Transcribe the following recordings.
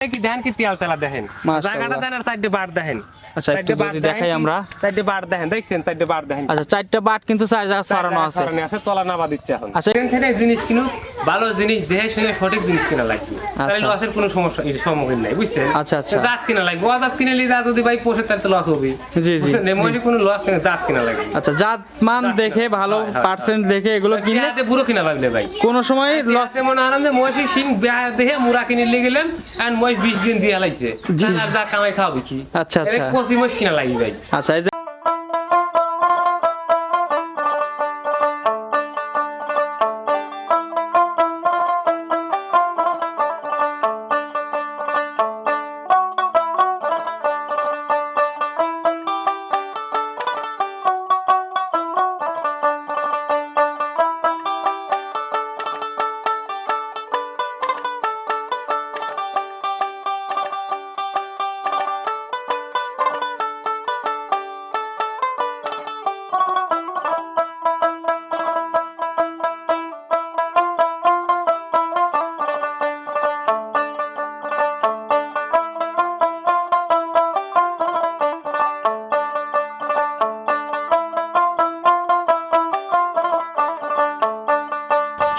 কি দেখেন কি তেল তেলা দেখেন জায়গাটা দেন আর সাইডে বার দেখেন। আচ্ছা একটু যদি দেখাই আমরা সাইডে বার দেখেন দেখছেন সাইডে বার দেখেন। আচ্ছা চারটা বাট কিন্তু চার জায়গা ছড়ানো আছে তলা নামা দিচ্ছে এখন। আচ্ছা এখান থেকে জিনিস কিনুন ভালো জিনিস দেখে শুনে সঠিক জিনিস কিনা লাগবে তাহলে লসের কোনো সমস্যা সম্মুখীন নাই বুঝছেন। আচ্ছা আচ্ছা জাত কিনা লাগবে জাত কিনলে যা যদি ভাই পোষে তাহলে তো লস হবে। জি জি মনে কোনো লস নেই জাত কিনা লাগবে। আচ্ছা জাত মান দেখে ভালো পার্সেন্ট দেখে এগুলো কিনে কিনাতে পুরো কিনা লাগবে ভাই কোন সময় লস মনে হয় যে মহিষের সিং দেখে মুরা কিনে নিয়ে গেলেন আর মহিষ 20 দিন দিয়ে লাইছে আর যা কামাই খাওয়াবে কি। আচ্ছা আচ্ছা কচি মহিষ কিনা লাগবে ভাই। আচ্ছা এই যে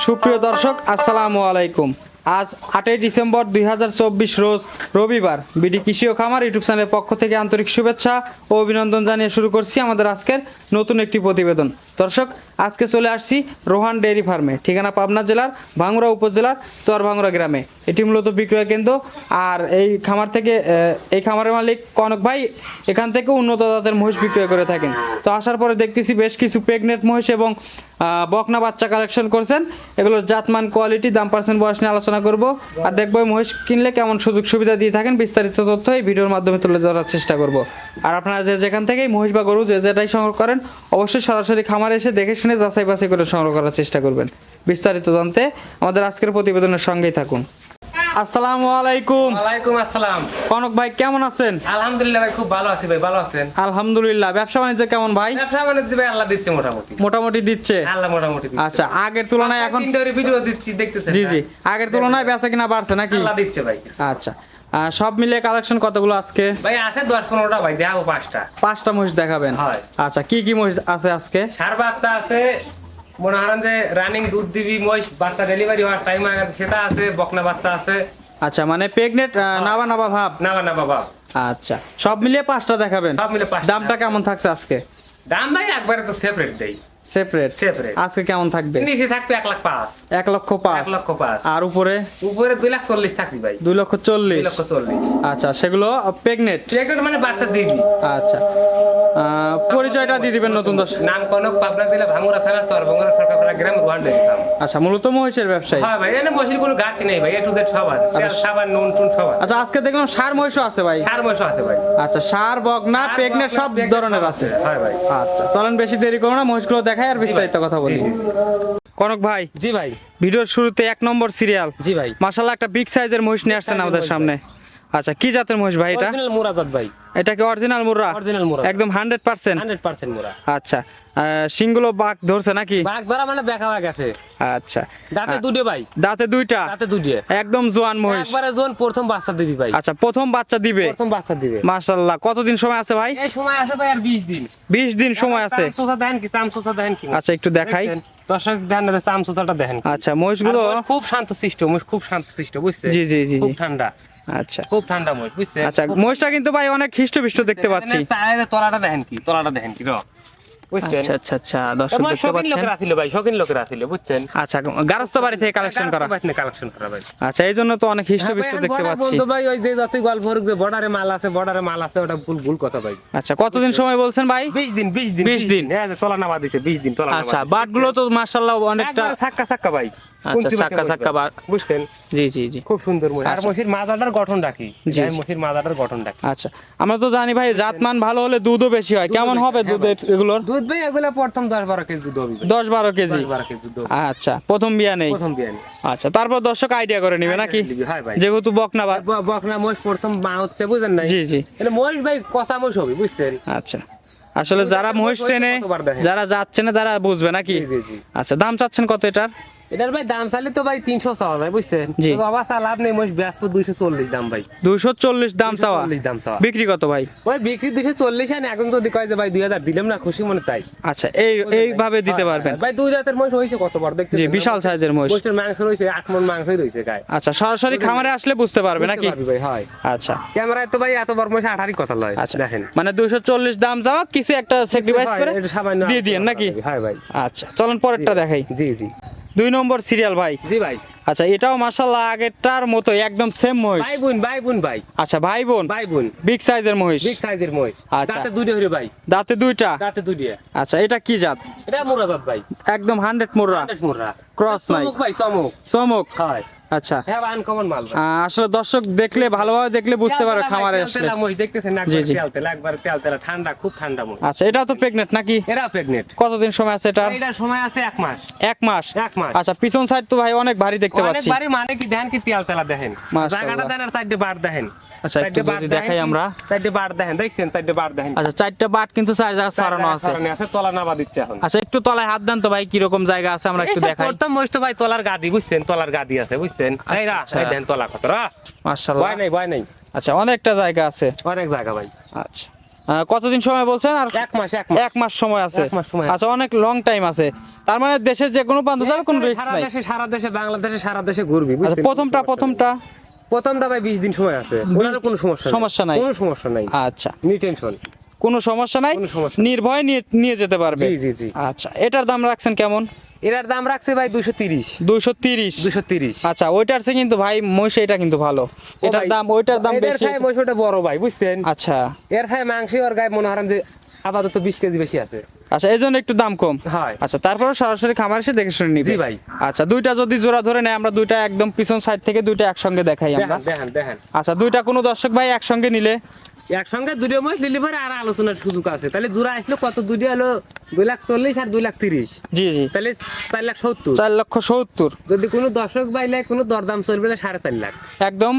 সুপ্রিয় দর্শক আসসালামু আলাইকুম। আজ 8ই ডিসেম্বর 2024 রোজ রবিবার বিডি কৃষি ও খামার ইউটিউব চ্যানেলের পক্ষ থেকে আন্তরিক শুভেচ্ছা ও অভিনন্দন জানিয়ে শুরু করছি আমাদের আজকের নতুন একটি প্রতিবেদন। দর্শক আজকে চলে আসছি রোহান ডেয়ারি ফার্মে, ঠিকানা পাবনা জেলার ভাঙ্গুড়া উপজেলার চরভাঙ্গুড়া গ্রামে। এটি মূলত বিক্রয় কেন্দ্র। আর এই খামার থেকে এই খামারের মালিক কনক ভাই এখান থেকে উন্নত জাতের মহিষ বিক্রয় করে থাকেন। তো আসার পরে দেখতেছি বেশ কিছু প্রেগনেন্ট মহিষ এবং বকনা বাচ্চা কালেকশন করছেন। এগুলোর জাতমান কোয়ালিটি দাম পার্সেন্ট বয়স নিয়ে আলোচনা করব আর দেখবো মহিষ কিনলে কেমন সুযোগ সুবিধা দিয়ে থাকেন বিস্তারিত তথ্য এই ভিডিওর মাধ্যমে তুলে ধরার চেষ্টা করব। আর আপনারা যেখান থেকেই মহিষ বা গরু যেটাই সংগ্রহ করেন অবশ্যই সরাসরি খামারে এসে দেখে শুনে যাচাই বাছাই করে সংগ্রহ করার চেষ্টা করবেন। বিস্তারিত জানতে আমাদের আজকের প্রতিবেদনের সঙ্গেই থাকুন। আসসালামু আলাইকুম। ওয়ালাইকুম আসসালাম। কনক ভাই কেমন আছেন? আলহামদুলিল্লাহ ভাই খুব ভালো আছি ভাই। ভালো আছেন? আলহামদুলিল্লাহ। ব্যবসা বাণিজ্য কেমন ভাই? ব্যবসা বাণিজ্য ভাই আল্লাহ দিচ্ছে মোটামুটি। মোটামুটি দিচ্ছে? আল্লাহ মোটামুটি দিচ্ছে। আচ্ছা আগের তুলনায় এখন ভিডিও দিচ্ছি দেখতেছেন? জি জি আগের তুলনায় বেচা কিনা বাড়ছে নাকি? আল্লাহ দিচ্ছে ভাই। আচ্ছা সব মিলে কালেকশন কতগুলো আজকে? ভাই আছে 10-15টা ভাই, দেখাবো 5টা মহিষ দেখাবেন? হয়। আচ্ছা কি কি মহিষ আছে আজকে? সার বাচ্চা আছে, মনে হয় যে রানিং দুধ দিবি মহিষ বাচ্চা ডেলিভারি হওয়ার টাইম হয়ে গেছে সেটা আছে, বকনা বাচ্চা আছে। আচ্ছা মানে প্রেগনেন্ট নাবা নাবা ভাব? নাবা নাবা ভাব। আচ্ছা সব মিলিয়ে 5টা দেখাবেন? সব মিলে 5টা। দামটা কেমন থাকছে আজকে? দাম ভাই একবারে তো সেপারেট দেই। সেপারেট? সেপারেট। আজকে কেমন থাকবে? নিচে থাকবে 1,05,000। 1,05,000? 1,05,000। আর উপরে? উপরে 2,40,000 থাকবে ভাই। 2,40,000? 2,40,000। আচ্ছা সেগুলো প্রেগনেন্ট? প্রেগনেন্ট মানে বাচ্চা দিবি। আচ্ছা পরিচয়টা দিয়ে দিবেন নতুন দর্শক। নাম কনক, পাবনা জেলা ভাঙ্গুড়া থানা চরভাঙ্গুড়া সরকারপাড়া গ্রাম, রোহান ডেয়ারি ফার্ম। আচ্ছা মূলত মহিষের ব্যবসায়ী? হ্যাঁ ভাই এখানে মহিষের কোনো ঘাটতি নেই ভাই, এ টু জেড সব আছে, তেল সাবান নুন টুন সব আছে। আচ্ছা আজকে দেখলাম ষাঁড় মহিষও আছে ভাই? সার মহিষ আছে ভাই। আচ্ছা ষাঁড় বকনা প্রেগনেন্ট সব ধরনের আছে? হ্যাঁ ভাই। আচ্ছা চলেন বেশি দেরি করো না, মহিষগুলো দেখাই আর বিস্তারিত কথা বলি। কনক ভাই জি ভাই। ভিডিওর শুরুতে 1 নম্বর সিরিয়াল। জি ভাই। মাশাআল্লাহ একটা বিগ সাইজের মহিষ নিয়ে আসছেন আমাদের সামনে। আচ্ছা কি জাতের মহিষ ভাই এটা? অরিজিনাল মুরাজাত ভাই। এটা কি অরিজিনাল মুর্রা? অরিজিনাল মুরা একদম 100%? 100% মুরা। আচ্ছা সিংগুলো বাঘ ধরছে নাকি? বাঘ ধরা মানে দেখা হয়ে গেছে। আচ্ছা দাঁতে দুটো ভাই। দাঁতে দুইটা? দাঁতে দুটো। একদম জোয়ান মহিষ? একবারে জোয়ান, প্রথম বাচ্চা দিবি ভাই। আচ্ছা প্রথম বাচ্চা দিবে? প্রথম বাচ্চা দিবে। মাশাআল্লাহ কতদিন সময় আছে ভাই? এই সময় আছে ভাই আর 20 দিন। 20 দিন সময় আছে? চামচোচা দেখেন কি? চামচোচা দেখেন কি? আচ্ছা একটু দেখাই। দর্শক দেখেন না চামচোচাটা দেখেন। আচ্ছা মহিষগুলো খুব শান্তশিষ্ট, মহিষ খুব শান্তশিষ্ট বুঝছেন? জি জি জি খুব ঠান্ডা। আচ্ছা খুব ঠান্ডা মহিষ বুঝছেন? আচ্ছা মহিষটা কিন্তু ভাই অনেক হিষ্টপিষ্ট দেখতে পাচ্ছি। তলাটা দেখেন কি? তলাটা দেখেন কি? বুঝছেন? আচ্ছা আচ্ছা আচ্ছা দর্শক দেখতে শৌখিন পাচ্ছেন। লোকেরা ছিল ভাই, শৌখিন লোকেরা ছিল বুঝছেন? আচ্ছা গারস্থ বাড়ি থেকে কালেকশন করা? কালেকশন করা ভাই। আচ্ছা এই জন্য তো অনেক হিষ্টপিষ্ট দেখতে পাচ্ছি। বলতো ভাই ওই যে যতই গল্প হোক যে বর্ডারে মাল আছে, বর্ডারে মাল আছে, ওটা ভুল কথা ভাই। আচ্ছা কতদিন সময় বলছেন ভাই? 20 দিন। 20 দিন? হ্যাঁ তলা নামা দিছে 20 দিন তলা নামা। আচ্ছা বাটগুলো তো মাশাআল্লাহ অনেকটা সাক্কা ভাই। আচ্ছা সাক্কা বাট বুঝছেন? জি জি জি খুব সুন্দর মহিষ। আর মহিষের মাজাটার গঠন রাখি। মহিষের মাজাটার গঠন রাখি। আচ্ছা আমরা তো জানি ভাই জাতমান ভালো হলে দুধও বেশি হয়। কেমন হবে দুধ এগুলোর? দুধ ভাই এগুলা প্রথম 10-12 কেজি দুধ হবে। 10-12 কেজি? 10-12 কেজি দুধ। আচ্ছা প্রথম বিয়া নেই? প্রথম বিয়া নেই। আচ্ছা তারপর দর্শক আইডিয়া করে নিবে নাকি? হ্যাঁ ভাই। যেহেতু বকনা বকনা মহিষ প্রথম মা হচ্ছে বুঝেন না? জি জি এটা মহিষ ভাই কষা মহিষ হবে বুঝছেন? আচ্ছা আসলে যারা মহিষ চেনে, যারা জাত চেনে তারা বুঝবে নাকি? জি জি। আচ্ছা দাম চাচ্ছেন কত এটার? এটার ভাই দাম চাইলে তো ভাই 300 চাওয়া ভাই বুঝছেন জি। তো বাবা চা লাভ নেই মহিষ ব্যাস 240 দাম ভাই 240 দাম চাওয়া 240 দাম চাওয়া বিক্রি কত ভাই? ওই বিক্রি 240 আনে এখন যদি কয় যে ভাই 2000 দিলাম না খুশি মনে তাই আচ্ছা এইভাবে দিতে পারবেন। ভাই 2 জাতের মহিষ হইছে কত বড় দেখতে জি বিশাল সাইজের মহিষ। মহিষের মাংস রইছে 8 মণ মাংসই রইছে গায় আচ্ছা সরাসরি খামারে আসলে বুঝতে পারবে নাকি? বুঝতে পারবি ভাই হয় আচ্ছা ক্যামেরায় তো ভাই এত বড় মহিষ 18 কথা লয় আচ্ছা দেখেন মানে 240 দাম চাওয়া কিছু একটা স্যাক্রিফাইস হয়, করে এটা সামান্য দিয়ে দিয়েন নাকি? হ্যাঁ ভাই আচ্ছা চলেন পরেরটা দেখাই। জি জি 2 নম্বর সিরিয়াল ভাই। জি ভাই আচ্ছা এটাও মাশাআল্লাহ আগেরটার মতো একদম সেম মহিষ। ভাই বোন ভাই আচ্ছা ভাই বোন ভাই বিগ সাইজের মহিষ। বিগ সাইজের মহিষ আচ্ছা। দাঁতে দুইটা হইরে ভাই দাঁতে দুইটা। দাঁতে দুইটা আচ্ছা এটা কি জাত? এটা মুরাদাত ভাই একদম 100 মুর্রা 100 মুরা ক্রস নাই চমক ভাই চমক চমক। হয় আচ্ছা হ্যাঁ আনকমন মাল ভাই আসলে দর্শক দেখলে ভালোভাবে দেখলে বুঝতে পারবে খামারে আসলে। মহিষ দেখতেছেন না জি, জি। একবার তেল ঠান্ডা খুব ঠান্ডা মহিষ আচ্ছা এটাও তো প্রেগনেন্ট নাকি? এরা প্রেগনেন্ট কতদিন সময় আছে এটার? এটার সময় আছে 1 মাস 1 মাস। 1 মাস আচ্ছা পিছন সাইড তো ভাই অনেক ভারী দেখতে পাচ্ছি। অনেকবারই মানে কি দেখেন কি তেল দেখেন মাশাআল্লাহ। জায়গাটা দেন আর সাইডে বার দেখেন আচ্ছা একটু যদি দেখাই আমরা। সাইডে বার দেখেন দেখছেন সাইডে বার দেখেন আচ্ছা চারটা বাট কিন্তু চার জায়গা ছড়ানো আছে। সরানো আছে তলা নাবা দিচ্ছে এখন আচ্ছা একটু তলায় হাত দেন তো ভাই কি রকম জায়গা আছে আমরা একটু দেখাই। প্রথম মহিষ তো ভাই তলার গাদি বুঝছেন তলার গাদি আছে বুঝছেন এইরা আচ্ছা। এই দেন তলা কত রা মাশাআল্লাহ। ভয় নাই আচ্ছা অনেকটা জায়গা আছে। অনেক জায়গা ভাই আচ্ছা কতদিন সময় বলছেন? আর 1 মাস 1 মাস 1 মাস সময় আছে। 1 মাস সময় আছে। আচ্ছা অনেক লং টাইম আছে। তার মানে দেশের যে কোনো প্রান্ত যাবে কোনো রিস্ক নাই। সারা দেশে বাংলাদেশে সারা দেশে ঘুরবি আচ্ছা বুঝছেন প্রথমটা ভাই 20 দিন সময় আছে ওনার কোনো সমস্যা নাই। কোনো সমস্যা নাই আচ্ছা নি টেনশন কোনো সমস্যা নাই, কোনো সমস্যা নাই। নির্ভয় নিয়ে যেতে পারবে। জি জি জি আচ্ছা এটার দাম রাখছেন কেমন? এটার দাম রাখছে ভাই 230 230। আচ্ছা ওইটার চেয়ে কিন্তু ভাই মহিষ এটা কিন্তু ভালো। এটার দাম ওইটার দাম এটার বেশি। খায় মহিষটা বড় ভাই বুঝছেন আচ্ছা এর খায় মাংস আর গায়ে মনে হারাম যে আপাতত 20 কেজি বেশি আছে আচ্ছা এই জন্য একটু দাম কম। হয় আচ্ছা তারপরে সরাসরি খামার এসে দেখে শুনে নিবি। জি ভাই। আচ্ছা দুইটা যদি জোড়া ধরে নেয় আমরা দুইটা একদম পিছন সাইড থেকে দুইটা একসঙ্গে দেখাই আমরা। দেখেন আচ্ছা দুইটা কোনো দর্শক ভাই একসঙ্গে নিলে একসঙ্গে দুটো মহিষ নিলে পরে আর আলোচনার সুযোগ আছে তাহলে জোড়া আসলো কত দুটো হলো 240 আর 230 জি জি তাহলে 470 4,70,000 যদি কোনো দর্শক বাইলে কোনো দরদাম চলবে না 4.5 লাখ একদম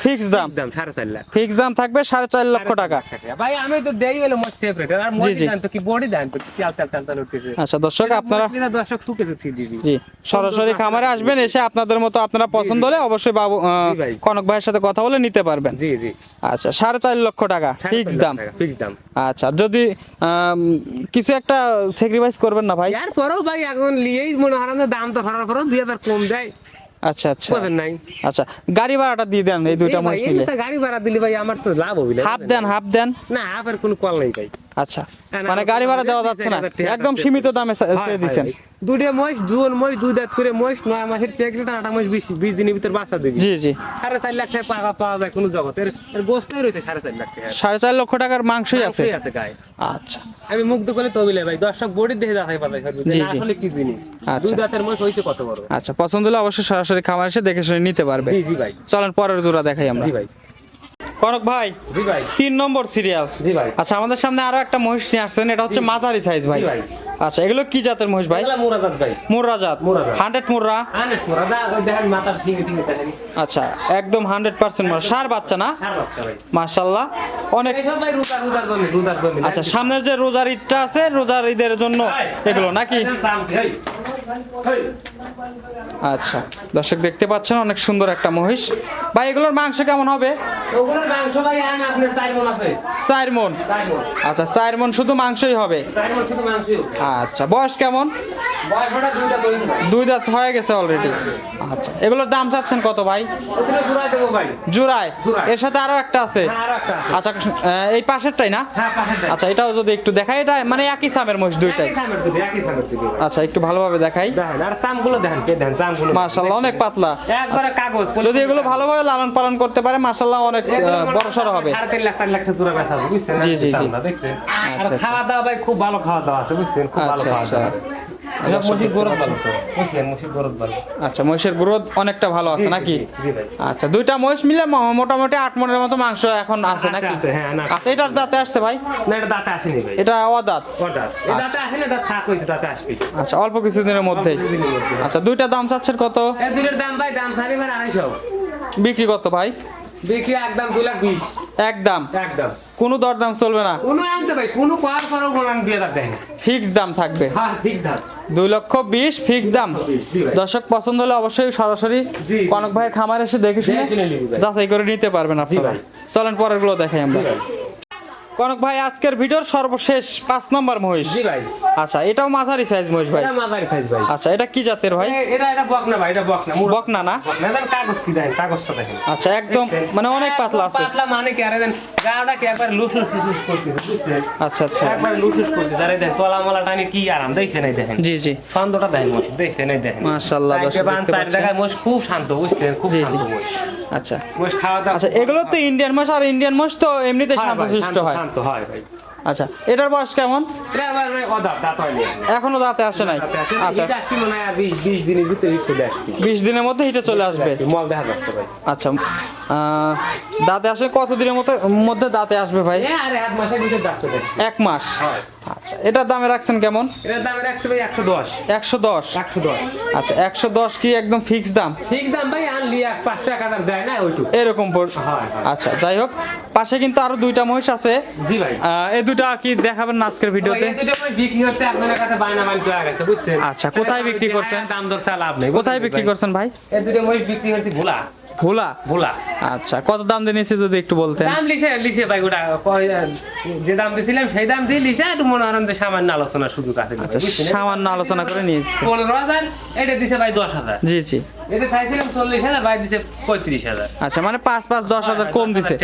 ফিক্স দাম। দাম 4.5 লাখ ফিক্স দাম থাকবে 4.5 লক্ষ টাকা। ভাই আমি তো দেই হলো মোস্ট ফেভারিট আর জি, মোটি জি। দান তো কি বডি দান তো কি তেল উঠতেছে আচ্ছা দর্শক আপনারা দর্শক শুকে চুক্তি দিবি জি সরাসরি খামারে আসবেন, এসে আপনাদের মতো আপনারা পছন্দ হলে অবশ্যই বাবু জি ভাই। কনক ভাইয়ের সাথে কথা বলে নিতে পারবেন। জি জি আচ্ছা 4.5 লক্ষ টাকা ফিক্স দাম। ফিক্স দাম আচ্ছা যদি কিছু একটা স্যাক্রিফাইস করবেন না ভাই? ইয়ার পরেও ভাই এখন লিয়েই মনে হারান দাম তো হারার পরেও 2000 কম দেয় আচ্ছা আচ্ছা বুঝেন নাই আচ্ছা গাড়ি ভাড়াটা দিয়ে দেন এই দুইটা মহিষ নিলে। গাড়ি ভাড়া দিলে ভাই আমার তো লাভ হবে হাফ দেন। না হাফের কোনো কল নাই ভাই আচ্ছা মানে গাড়ি ভাড়া দেওয়া যাচ্ছে না, একদম সীমিত দামে ছেড়ে দিচ্ছেন। দুটো মহিষ দুজন মহিষ 2 দাঁত করে মহিষ 9 মাসের প্রেগনেন্ট 8 মাস 20 দিনের ভিতর বাচ্চা দিবি জি জি 4.5 লাখ টাকা পাওয়া যায় কোন জগতের এর গোস্তই রয়েছে 4.5 লাখ টাকা 4.5 লক্ষ টাকার মাংসই আছে। আছে গায়ে আচ্ছা আমি মুগ্ধ করলে তবিলে ভাই দর্শক বডি দেখে যাচাই পারবে জি, জি। আসলে কি জিনিস আচ্ছা। 2 দাঁতের মহিষ হইছে কত বড় আচ্ছা পছন্দ হলে অবশ্যই সরাসরি খামার এসে দেখে শুনে নিতে পারবে। জি জি ভাই চলেন পরের জোড়া দেখাই আমরা। জি ভাই কনক ভাই জি ভাই 3 নম্বর সিরিয়াল। জি ভাই আচ্ছা আমাদের সামনে আরো একটা মহিষ নিয়ে আসছেন, এটা হচ্ছে মাঝারি সাইজ ভাই। জি ভাই। আচ্ছা এগুলো কি জাতের মহিষ ভাই? এগুলা মুরাদাত ভাই মুর্রা জাত। মুর্রা জাত। 100 মুর্রা। আনে মুরাদা ওই দেখেন মাথার ঠিঙ্গে দেখেন আচ্ছা একদম 100% মুর্রা, সার বাচ্চা না? আর বাচ্চা ভাই মাশাআল্লাহ অনেক। এইসব ভাই রুদার জমি আচ্ছা সামনের যে রোজার ঈদটা আছে রোজার ঈদের জন্য এগুলো নাকি? আচ্ছা দর্শক দেখতে পাচ্ছেন অনেক সুন্দর একটা মহিষ ভাই। এগুলোর মাংস কেমন হবে? ওগুলোর মাংস ভাই আন আপনার 4 মণ আছে 4 মণ। 4 মণ আচ্ছা 4 মণ শুধু মাংসই হবে। 4 মণ শুধু মাংসই হবে। আচ্টা বয়স কেমন? বয়সটা 2টা দই ভাই 2 দাঁত হয়ে গেছে অলরেডি। আচ্ছা এগুলোর দাম চাচ্ছেন কত ভাই? ওদিকে জোড়ায় দেবো ভাই জোড়ায়? জোড়ায়। এর সাথে আরো একটা আছে। হ্যাঁ আর একটা আছে আচ্ছা এই পাশেরটাই না? হ্যাঁ পাশেরটাই আচ্ছা এটাও যদি একটু দেখাই, এটা মানে একই সামের মহিষ দুইটাই। একই সামের দিবি আচ্ছা একটু ভালোভাবে দেখাই। দেখেন আর চামগুলো দেখেন কে দেখেন চামগুলো মাশাআল্লাহ অনেক পাতলা। একবারে কাগজ যদি এগুলো ভালোভাবে লালন পালন করতে পারে মাশাআল্লাহ অনেক বড়সড় হবে। 3.5 লাখ 4 লাখ টাকা জোড়া বেচা হবে বুঝছেন জি, জি, জি। চামড়া দেখছেন আর আচ্ছা, খাওয়া দাওয়া ভাই খুব ভালো খাওয়া দাওয়া আছে বুঝছেন খুব ভালো আচ্ছা, খাওয়া আচ্ছা। দাওয়া আছে এটা মুরগির গরদ ভালো তো বুঝছেন মুরগির গরদ ভালো আচ্ছা মহিষের গ্রোথ অনেকটা ভালো আছে নাকি? জি ভাই আচ্ছা দুইটা মহিষ মিলে মোটামুটি 8 মণের মতো মাংস এখন আছে নাকি? আছে, হ্যাঁ, না। আচ্ছা এটার দাঁতে আসছে ভাই? না এটা দাঁতে আসেনি ভাই এটা অদাঁত। দাঁত এই দাঁতে আসেনি দাঁত থাক হইছে দাঁতে আসবে আচ্ছা অল্প কিছুদিনের মধ্যেই। কিছুদিনের মধ্যে। আচ্ছা দুইটা দাম চাচ্ছেন কত? এই দুটোর দাম ভাই দাম সারি ভাই 250 বিক্রি কত ভাই? দেখি একদম 2,20,000 একদম একদম কোনো দরদাম চলবে না, কোনো আনতে ভাই কোনো করার পরেও মনে আন দিয়ে দেন। ফিক্স দাম থাকবে। হ্যাঁ ঠিক দাম 2,20,000 ফিক্স দাম। জি ভাই। দর্শক পছন্দ হলে অবশ্যই সরাসরি জি। কনক ভাইয়ের খামার এসে দেখে শুনে দেখে নিবি ভাই। যাচাই করে নিতে পারবেন আপনারা। ভাই। চলেন পরের গুলো দেখাই আমরা। জি ভাই। কনক ভাই আজকের ভিডিওর সর্বশেষ 5 নম্বর মহিষ। জি ভাই। আচ্ছা এটাও মাঝারি সাইজ মহিষ ভাই। এটা মাঝারি সাইজ ভাই। আচ্ছা এটা কি জাতের ভাই? এটা বকনা ভাই, এটা বকনা। বকনা না? বকনা দেন, কাগজ কি দেখেন, কাগজটা দেখেন। আচ্ছা একদম মানে অনেক পাতলা আছে। পাতলা মানে কি, আরে দেন গাওটা কি একবার লুস করতে বুঝছেন? আচ্ছা আচ্ছা একবার লুস করতে আরে দেন তলা মলা টানি কি আরাম দেখছেন এই দেখেন। জি জি ছন্দটা দেখেন মত দেখছেন এই দেখেন। মাশাআল্লাহ, দর্শক বান দেখতে সাইড পাচ্ছেন। জায়গায় মোষ খুব শান্ত বুঝছেন, খুব জি, শান্ত জি। মোষ। আচ্ছা মোষ খাওয়া দাওয়া আচ্ছা এগুলো তো ইন্ডিয়ান মোষ, আর ইন্ডিয়ান মোষ তো এমনিতে হয় ভাই, শান্তশিষ্ট হয়। শান্ত হয় ভাই। আচ্ছা এটার বয়স কেমন? এটা আবার অদাব দাঁত হয়নি। এখনো দাঁতে আসে নাই। আচ্ছা এটা আসছে মনে হয় 20 দিনের ভিতরে চলে আসবে। 20 দিনের মধ্যে হিটে চলে আসবে। মল দেখা যাচ্ছে ভাই। আচ্ছা দাঁতে আসবে কত দিনের মধ্যে দাঁতে আসবে ভাই? আরে হাত মাসের ভিতরে যাচ্ছে ভাই। 1 মাস। হয়। আচ্ছা এটার দামে রাখছেন কেমন? এটার দাম রাখছে ভাই 110। 110। 110 আচ্ছা 110 কি একদম ফিক্স দাম? ঠিক দাম ভাই, আনলি 500 দেয় না ওইটুকু। এরকম হয়। আচ্ছা যাই হোক, পাশে কিন্তু আরো 2টা মহিষ আছে। জি ভাই। এই দুটা কি দেখাবেন না আজকের ভিডিওতে? এই দুটো ভাই বিক্রি হচ্ছে আপনাদের কাছে বায়না বানতে গেছে বুঝছেন। আচ্ছা, কোথায় বিক্রি করছেন? দাম দর চা লাভ নেই। কোথায় বিক্রি করছেন ভাই? এই দুটো মহিষ বিক্রি হচ্ছে ভোলা। ভোলা। ভোলা। আচ্ছা কত দাম দিয়ে নিয়েছে যদি একটু বলতেন? দাম লিখে ভাই ওটা যে দাম দিয়েছিলাম সেই দাম দিয়ে লিখে একটু মনে করেন যে সামান্য আলোচনার সুযোগ আছে। আচ্ছা সামান্য আলোচনা করে নিয়েছে। 15,000, এটা দিছে ভাই 10,000। জি জি। এটা চাইছিলাম 40,000, ভাই দিছে 35,000। আচ্ছা মানে 5-10,000 কম দিছে।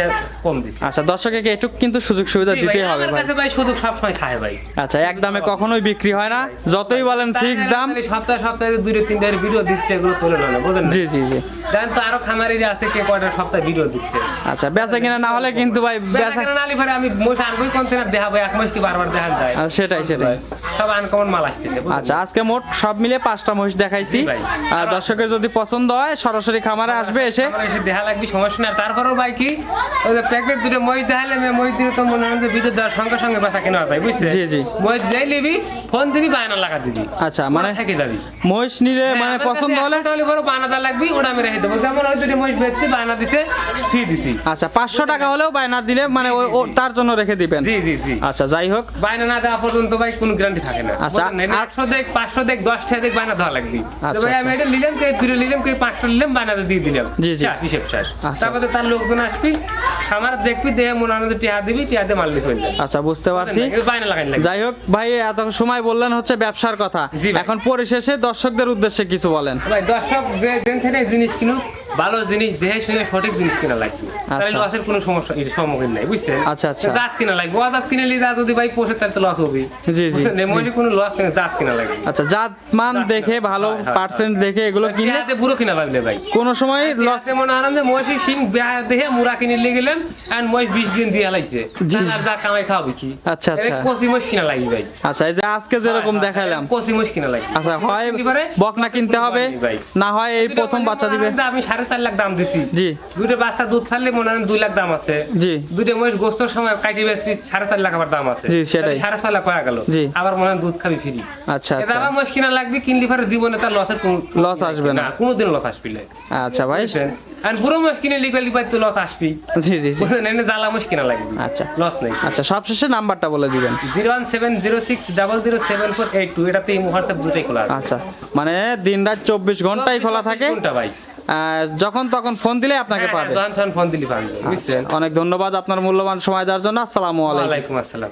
কম দিছে। আচ্ছা দর্শককে একটু কিন্তু সুযোগ সুবিধা জি ভাই, দিতেই হবে আমার ভাই। কাছে ভাই সুযোগ সবসময় খায় ভাই। আচ্ছা এক দামে কখনোই বিক্রি হয় না, যতই বলেন ফিক্স দাম। সপ্তাহে 2-3 ভিডিও দিচ্ছে, এগুলো তোলে না বুঝেন না? জি জি জি। জানেন তো আরো খামারি যে আছে কে কয়টা সপ্তাহে ভিডিও দিচ্ছে। আচ্ছা বেচা কিনা না হলে কিন্তু ভাই বেচা কেনা নালি ভাই আমি মোষ আনবই কন্টেনার দেখাবো, এক মাস কি বারবার দেখান যায়। সেটাই। সব আনকমন মাল আসছে। আচ্ছা আজকে মোট সব মিলে 5টা মহিষ দেখাইছি। জি ভাই। আর দর্শকের যদি পছন্দ হয় সরাসরি খামারে আসবে এসে। আমার এসে দেখা লাগবে, সমস্যা না। তারপরেও ভাই কি ওই যে প্যাকেট দুটো মহিষ দেখালে মহিষ দিলে তো মনে হয় যে ভিডিও দেওয়ার সঙ্গে সঙ্গে বেচা কেনা হয় বুঝছে। জি, জি। মহিষ যেই নিবি ফোন দিবি বায়না লাগা দিবি। আচ্ছা মানে থেকে যাবি মহিষ নিলে মানে পছন্দ হলে বড় বায়না লাগবি, ওটা আমি রেখে দেবো। যেমন ওই দুটো মহিষ বেচছি বায়না দিছে ফি দিছি। আচ্ছা 500 টাকা হলেও বায়না দিলে মানে তার জন্য রেখে দিবেন। জি জি জি। আচ্ছা যাই হোক, বায়না না দেওয়া পর্যন্ত ভাই কোনো গ্যারান্টি থাকে না। আচ্ছা, 100 দেখ 500 দেখ 10টা দেখ বায়না দেওয়া লাগবে। তো আচ্ছা, ভাই আমি এটা নিলাম, কে দুটো নিলাম, কে 5টা নিলাম, বায়না দিয়ে দিলাম। জি, জি। শেষ, হিসেব শেষ। আচ্ছা। তারপরে তার লোকজন আসবি, খামার দেখবি, দেখে মনে হয় যে টিয়া দিবি, টিয়া দিয়ে মাল নিয়ে চলে যাবে। আচ্ছা বুঝতে পারছি। বায়না লাগাই লাগবে। যাই হোক ভাই এত সময় বললেন হচ্ছে ব্যবসার কথা, জি ভাই। এখন পরিশেষে দর্শকদের উদ্দেশ্যে কিছু বলেন। ভাই দর্শক যে যেন থেকে জিনিস কিনুক, ভালো জিনিস দেখে শুনে সঠিক জিনিস কিনা লাগবে। তাহলে আচ্ছা। লসের কোনো সমস্যা সম্মুখীন নাই বুঝছেন। আচ্ছা, আচ্ছা। জাত কিনা লাগবে, অজাত কিনলে যা যদি ভাই পোষে তাহলে তো লস হবে। জি, জি, বুঝছেন? জি। মনে কোনো লস নেই, জাত কিনা লাগবে। আচ্ছা জাত মান দেখে ভালো হয়, হয়, পার্সেন্ট দেখে এগুলো কিনলে টিয়াতে বুড়ো কিনা লাগলে ভাই কোনো সময় লস। লসে মনে হয় যে মহিষের সিং বেহা দেখে মুরা কিনে নিয়ে গেলাম, আর মহিষ 20 দিন দিয়ে হালাইছে। জি। আর যা কামাই খাওয়াবি কি। আচ্ছা, আচ্ছা। কচি মহিষ কিনা লাগবে ভাই। আচ্ছা এই যে আজকে যেরকম দেখাইলাম, কচি মহিষ কিনা লাগবে। আচ্ছা হয় বকনা কিনতে হবে, না হয় এই প্রথম বাচ্চা দিবে। আমি 4.5 লাখ দাম দিছি। জি দুটো বাচ্চা দুধ ছাড়লে মনে হয় 2 লাখ দাম আছে। জি দুটো মহিষ গোস্তর সময় কাটি বেচবি 4.5 লাখ আবার দাম আছে। জি, সেটাই। 6.5 লাখ হয়ে গেল। জি। আবার মনে হয় দুধ খাবি ফ্রি। আচ্ছা এটা আচ্ছা আবার মহিষ কিনা লাগবে, কিনলি পরে জীবনে তার লসের কোনো লস আসবে না। কোনোদিন লস আসবি না। আচ্ছা ভাই বুঝছেন? আর বুড়ো মহিষ কিনে লিগালি পাই তো লস আসবি। জি জি জি। বুঝছেন? এনে জ্বালা মহিষ কিনা লাগবে। আচ্ছা লস নাই। আচ্ছা সবশেষে নাম্বারটা বলে দিবেন। 01706007482, এটাতে এই মুহূর্তে দুটোই খোলা আছে। আচ্ছা মানে দিন রাত 24 ঘন্টাই খোলা থাকে, কোনটা ভাই? যখন তখন ফোন দিলে আপনাকে পাবে। জন ফোন দিলি পাবেন। বুঝছেন? অনেক ধন্যবাদ আপনার মূল্যবান সময় দেওয়ার জন্য। আসসালামু আলাইকুম। ওয়ালাইকুম আসসালাম।